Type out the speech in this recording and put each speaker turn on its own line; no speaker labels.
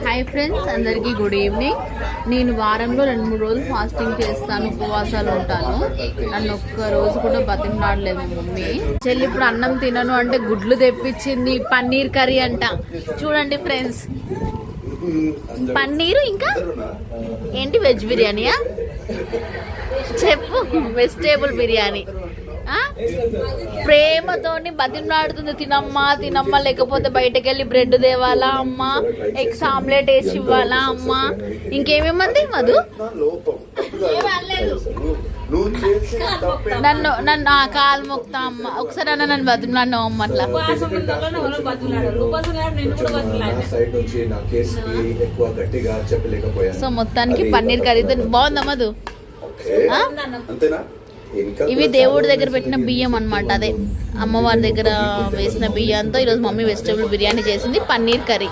Hi friends, అందరికీ good evening. నేను వారంలో 2-3 రోజులు ఫాస్టింగ్ చేస్తాను, ఉపవాసాలు ఉంటాను. నన్ను ఒక్క రోజు కూడా బతిమలాడలేదు మమ్మీ. చెల్లి ఇప్పుడు అన్నం తినను అంటే గుడ్లు తెప్పించింది, పన్నీర్ కర్రీ అంట. చూడండి ఫ్రెండ్స్, పన్నీరు ఇంకా ఏంటి, వెజ్ బిర్యానీయా? చెప్పు, వెజిటేబుల్ బిర్యానీ. ప్రేమతోని బతిమలాడుతుంది, తినమ్మా తినమ్మా, లేకపోతే బయటకు వెళ్ళి బ్రెడ్ తేవాలా అమ్మా, ఎగ్స్ ఆమ్లెట్ వేసి ఇవ్వాలా అమ్మా, ఇంకేమేమంది మధు. నన్ను కాలు మొక్తా అమ్మ, ఒకసారి అన్న నన్ను బతిమలాడినావు అమ్మ అట్లా. సో మొత్తానికి పన్నీర్ కర్రీ బాగుందా మధు? ఇవి దేవుడి దగ్గర పెట్టిన బియ్యం అన్నమాట, అదే అమ్మవారి దగ్గర వేసిన బియ్యంతో ఈరోజు మమ్మీ వెజిటేబుల్ బిర్యానీ చేసింది, పన్నీర్ కర్రీ.